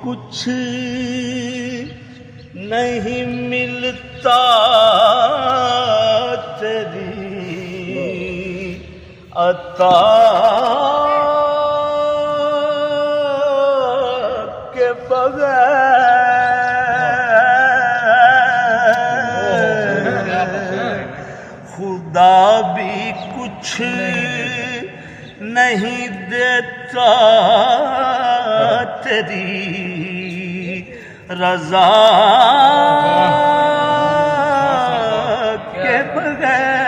کچھ نہیں ملتا تیری عطا کے بغیر، خدا بھی کچھ نہیں دیتا تیری رضا کے بغیر،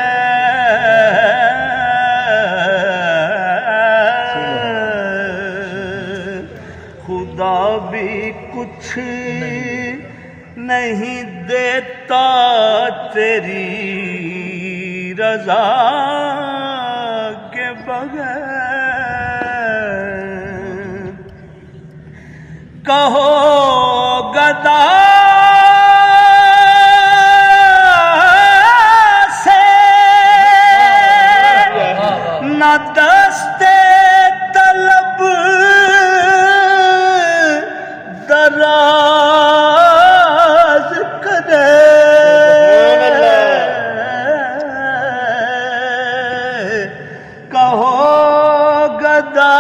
خدا بھی کچھ نہیں دیتا تیری رضا کے بغیر۔ کہو گدا سے نہ دست طلب دراز کرے، کہو گدا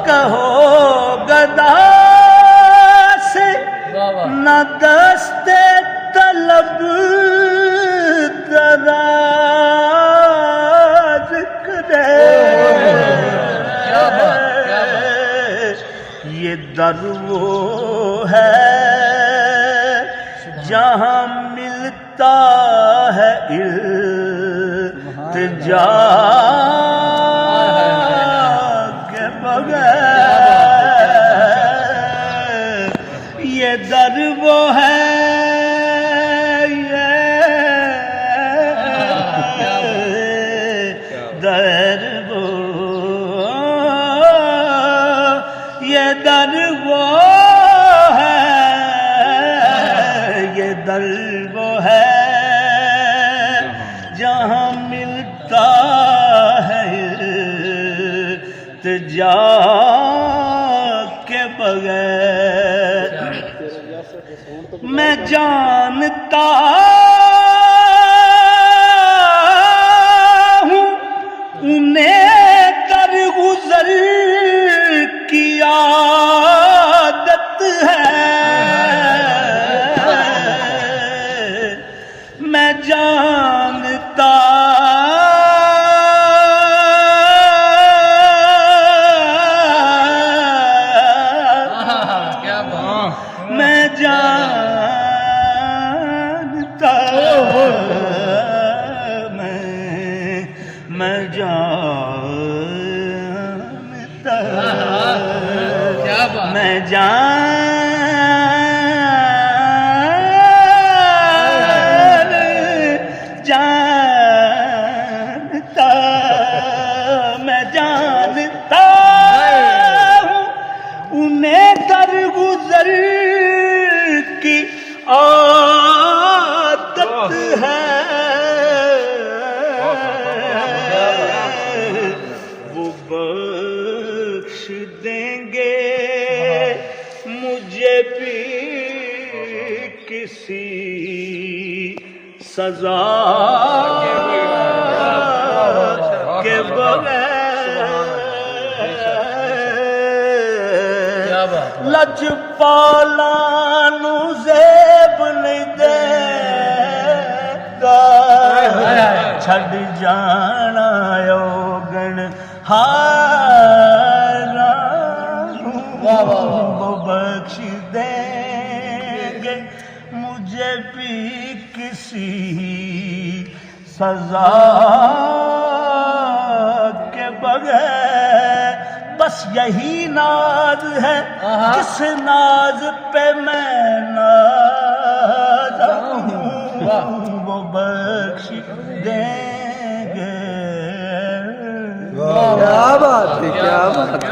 کہو گدا سے نہ دست طلب دراز کرے، یہ در وہ ہے جہاں ملتا ہے التجا کے بغیر، یہ در وہ ہے، یہ در وہ ہے، یہ در وہ ہے جہاں ملتا ہے التجا کے بغیر۔ میں جانتا ہوں انہیں در گزر کی عادت ہے، میں جانتا میں جانتا میں جانتا میں جانتا ہوں انہیں در گزر کی عادت ہے، وہ بخش دیں گے مجھے بھی کسی سزا کے بغیر، لجپالا نو زیب نہیں دے گا، چھڈ جانا یوگن ہارا، وہ بخش دیں گے مجھے بھی کسی سزا کے بغیر، بس یہی ناز ہے جس ناز پہ میں ناز ہوں، وہ بخش دیں گے۔ کیا بات ہے، کیا بات ہے۔